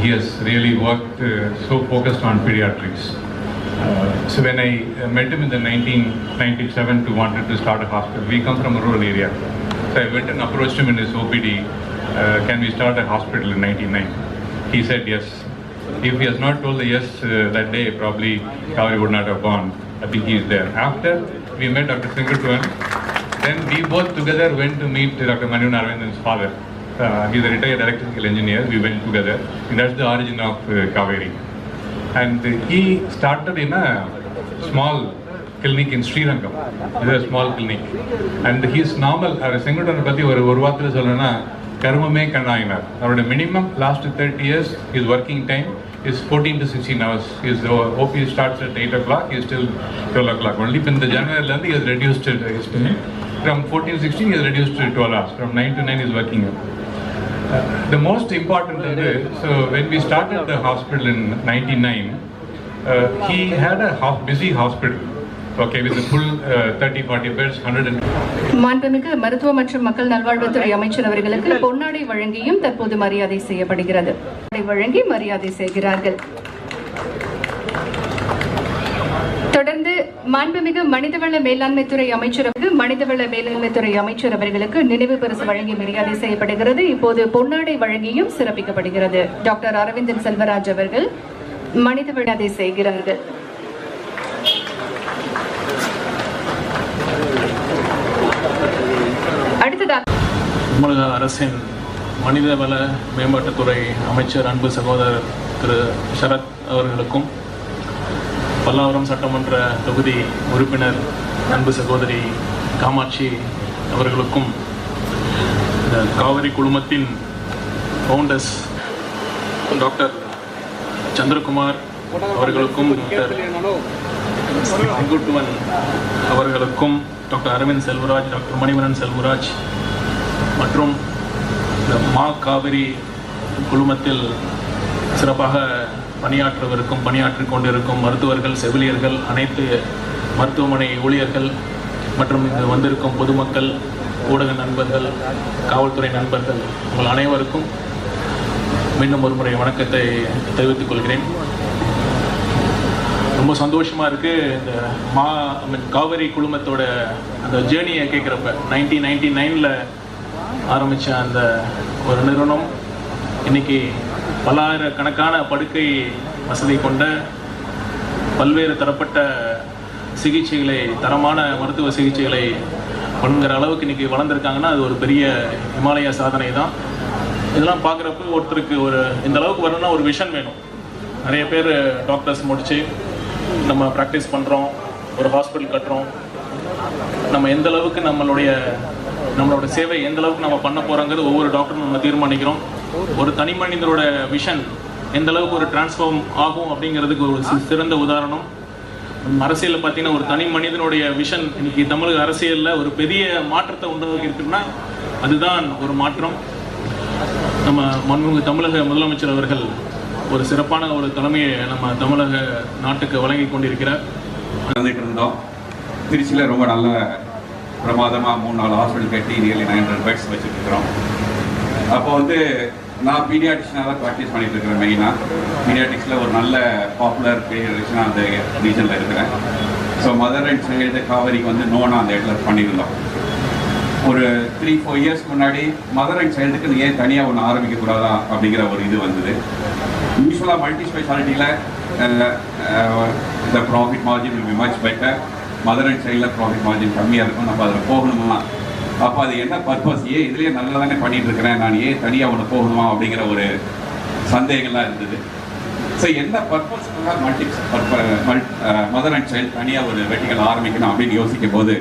he has really worked so focused on pediatrics. So when I met him in the 1997 to wanted to start a hospital, we come from a rural area. So I went and approached him in his OPD, can we start a hospital in 1999? He said yes. If he has not told the yes that day, probably Kaveri would not have gone. I think he is there. After we met Dr. Singatuan, then we both together went to meet Dr. Manivan Aravindan's father. He's a retired electrical engineer. We went together. And that's the origin of Kaveri. And he started in a small clinic in Srirangam. It's a small clinic. And his normal, Singatuan பத்தி ஒரு வார்த்தையில சொல்லணும்னா கர்மமே கண்ணாயினார். அவருடைய minimum last 30 years, his working time is 14 to 16 hours. His OP starts at 8 o'clock, he is till 12 o'clock. Only in the January, he has reduced his time. From 14 to 16, he has reduced to 12 hours. From 9 to 9, he is working. The most important is, so when we started the hospital in 99, he had a busy hospital. Okay, with the full 30-40 beds, 100. மாண்புமிகு மருத்துவ மற்றும் மக்கள் நல்வாழ்வுத்துறை அமைச்சர் அவர்களுக்கு பொன்னாடை வழங்கியும் தற்போது மரியாதை செய்யப்படுகிறது. வழங்கி மரியாதை செய்கிறார்கள். தொடர்ந்து மாண்புமிகு மனிதவள மேலாண்மைத்துறை அமைச்சர் அவர்களுக்கு நினைவு பரிசு வழங்கி மரியாதை செய்யப்படுகிறது. இப்போது பொன்னாடை வழங்கியும் சிறப்பிக்கப்படுகிறது. டாக்டர் அரவிந்தன் செல்வராஜ் அவர்கள் மனிதவள செய்கிறார்கள். தமிழக அரசின் மனிதவள மேம்பாட்டுத்துறை அமைச்சர் அன்பு சகோதரர் திரு சரத் அவர்களுக்கும், பல்லாவரம் சட்டமன்ற தொகுதி உறுப்பினர் அன்பு சகோதரி காமாட்சி அவர்களுக்கும், இந்த காவிரி குழுமத்தின் ஃபவுண்டர்ஸ் டாக்டர் சந்திரகுமார் அவர்களுக்கும், டாக்டர் செங்குட்டுவன் அவர்களுக்கும், டாக்டர் அரவிந்த் செல்வராஜ், டாக்டர் மணிவண்ணன் செல்வராஜ் மற்றும் இந்த மா காவிரி குழுமத்தில் சிறப்பாக பணியாற்றிக் கொண்டிருக்கும் மருத்துவர்கள், செவிலியர்கள், அனைத்து மருத்துவமனை ஊழியர்கள் மற்றும் இங்கு வந்திருக்கும் பொதுமக்கள், ஊடக நண்பர்கள், காவல்துறை நண்பர்கள், உங்கள் அனைவருக்கும் மீண்டும் ஒரு முறை வணக்கத்தை தெரிவித்துக் கொள்கிறேன். ரொம்ப சந்தோஷமாக இருக்குது. இந்த காவிரி குழுமத்தோட அந்த ஜேர்னியை கேட்குறப்ப 1999 ஆரம்பித்த அந்த ஒரு நிறுவனம் இன்றைக்கி பல்லாயிரக்கணக்கான படுக்கை வசதி கொண்ட பல்வேறு தரப்பட்ட சிகிச்சைகளை, தரமான மருத்துவ சிகிச்சைகளை பண்ணுங்கிற அளவுக்கு இன்றைக்கி வளர்ந்துருக்காங்கன்னா அது ஒரு பெரிய இமாலய சாதனை தான். இதெல்லாம் பார்க்குறப்ப ஒருத்தருக்கு இந்த அளவுக்கு வரணும்னா ஒரு விஷன் வேணும். நிறைய பேர் டாக்டர்ஸ் முடித்து நம்ம ப்ராக்டிஸ் பண்ணுறோம், ஒரு ஹாஸ்பிட்டல் கட்டுறோம், நம்ம எந்த அளவுக்கு நம்மளோட சேவை எந்த அளவுக்கு நம்ம பண்ண போகிறோங்கிறது ஒவ்வொரு டாக்டரும் நம்ம தீர்மானிக்கிறோம். ஒரு தனி மனிதனோட விஷன் எந்த அளவுக்கு ஒரு டிரான்ஸ்ஃபார்ம் ஆகும் அப்படிங்கிறதுக்கு ஒரு சிறந்த உதாரணம் அரசியலில் பார்த்தீங்கன்னா, ஒரு தனி மனிதனுடைய விஷன் இன்னைக்கு தமிழக அரசியலில் ஒரு பெரிய மாற்றத்தை உண்டாக்கி இருக்குன்னா அதுதான் ஒரு மாற்றம். நம்ம மாண்புமிகு தமிழக முதலமைச்சர் அவர்கள் ஒரு சிறப்பான ஒரு தலைமையை நம்ம தமிழக நாட்டுக்கு வழங்கி கொண்டிருக்கிறார். வந்துட்டு இருந்தோம். திருச்சியில் ரொம்ப நல்ல பிரமாதமாக 3-4 ஹாஸ்பிட்டல் கட்டி நியர்லி 900 பெட்ஸ் வச்சுருக்கிறோம். அப்போ நான் பீடியாட்ரிஷனாக தான் ப்ராக்டிஸ் பண்ணிட்டு இருக்கிறேன். மெயினாக பீடியாட்ரிக்ஸில் ஒரு நல்ல பாப்புலர் பீடியாட்ரிஷனாக அந்த ரீஜனில் இருக்கிறேன். ஸோ மதர் அண்ட் சைல்டு காவேரிக்கு நோனா அந்த இடத்துல பண்ணியிருந்தோம். ஒரு 3-4 இயர்ஸ்க்கு முன்னாடி மதர் அண்ட் சைல்டுக்கு ஏன் தனியாக ஒன்று ஆரம்பிக்கக்கூடாதா அப்படிங்கிற ஒரு இது வந்தது. யூஸ்வலாக மல்டி ஸ்பெஷாலிட்டியில் இந்த profit margin will be much better. Mother and சைல்டில் ப்ராஃபிட் மார்ஜின் கம்மியாக இருக்கும். நம்ம அதில் போகணுமா, அப்போ அது என்ன பர்பஸ், இதுலேயே நல்லா தானே பண்ணிகிட்டு இருக்கிறேன், நான் ஏன் தனியாக ஒன்று போகணுமா அப்படிங்கிற ஒரு சந்தேகம்லாம் இருந்தது. ஸோ என்ன பர்பஸ்க்காக மதர் அண்ட் சைல்டு தனியாக ஒரு வெர்டிகல் ஆரம்பிக்கணும் அப்படின்னு யோசிக்கும் போது,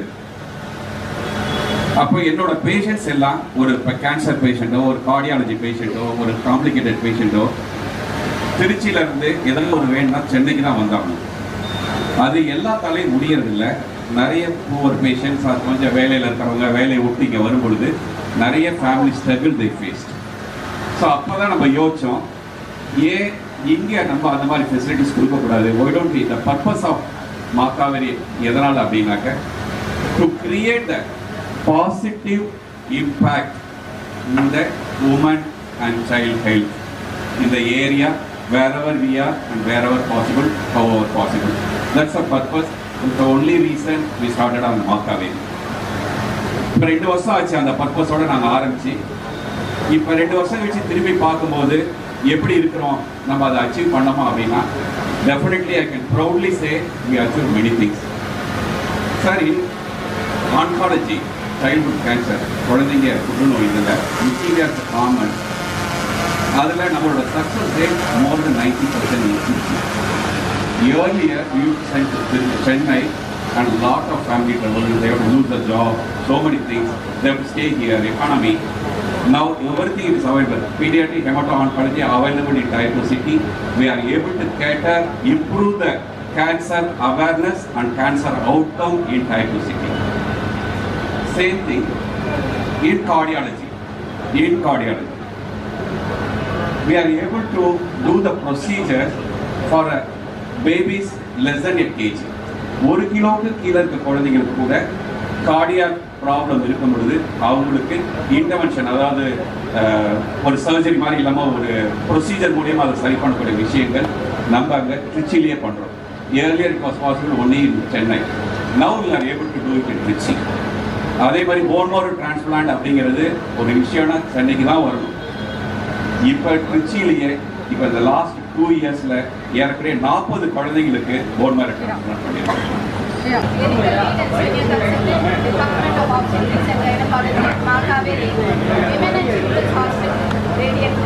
அப்போ என்னோட பேஷண்ட்ஸ் எல்லாம் ஒரு கேன்சர் பேஷண்ட்டோ, ஒரு கார்டியாலஜி பேஷண்ட்டோ, ஒரு காம்ப்ளிகேட்டட் பேஷண்ட்டோ திருச்சியிலேருந்து ஏதாவது ஒரு வேணும்னா சென்னைக்கு தான் வந்தாங்க. அது எல்லாத்தாலையும் முடியறதில்லை. நிறைய புவர் பேஷண்ட்ஸ், கொஞ்சம் வேலையில் இருக்கிறவங்க வேலையை விட்டு இங்கே வரும்பொழுது நிறைய family struggle they faced. So அப்போ தான் நம்ம யோசித்தோம், ஏன் இங்கே நம்ம அந்த மாதிரி ஃபெசிலிட்டிஸ் கொடுக்கக்கூடாது. Why don't the purpose of மாகாவேரி எதனால் அப்படின்னாக்க, to create the positive impact in the woman and child health. in the area wherever we are and wherever possible, however possible. That's the purpose. It's the only reason we started on Makaveri. இப்போ 2 வருஷம் ஆச்சு அந்த பர்பஸோட நாங்கள் ஆரம்பிச்சு. இப்போ 2 வருஷம் கழிச்சு திரும்பி பார்க்கும்போது எப்படி இருக்கிறோம், நம்ம அதை அச்சீவ் பண்ணோமா அப்படின்னா definitely I can proudly say we achieved many things. Sir, in oncology, childhood cancer, குழந்தைங்க புற்றுநோய் இதில் leukemia is common. அதில் நம்மளோட சக்ஸஸ் ரேட் more than 90% இருந்துச்சு. Earlier, we used to send to Chennai and a lot of family trouble. They have to lose the job, so many things. They have to stay here, economy. Now everything is available. Pediatric hemato-oncology available in Tier 2 city. We are able to cater, improve the cancer awareness and cancer outcome in Tier 2 city. Same thing in cardiology. In cardiology, we are able to do the procedures for babies less than a kg. 1 கிலோவுக்கு கீழே இருக்க குழந்தைங்களுக்கு கூட cardiac problem இருக்கும் பொழுது அவங்களுக்கு intervention, அதாவது ஒரு சர்ஜரி மாதிரி இல்லாமல் ஒரு ப்ரொசீஜர் மூலியமாக அதை சரி பண்ணக்கூடிய விஷயங்கள் நம்ம அங்கே திருச்சியிலேயே பண்ணுறோம். Earlier it was possible only in Chennai. Now we are able to do it in Trichy. அதே மாதிரி போன் மேரோ டிரான்ஸ்பிளான்ட் அப்படிங்கிறது ஒரு விஷயம்னா சென்னைக்கு தான் வரணும். இப்போ திருச்சியிலேயே இப்போ இந்த லாஸ்ட் 2 இயர்ஸில் ஏறக்குறைய 40 குழந்தைங்களுக்கு போன் மேரோ டிரான்ஸ்பிளான்ட் பண்ணியிருக்கோம். Department of Obstetrics and Gynecology, Makaveri, Women and Children's Hospital, Radiant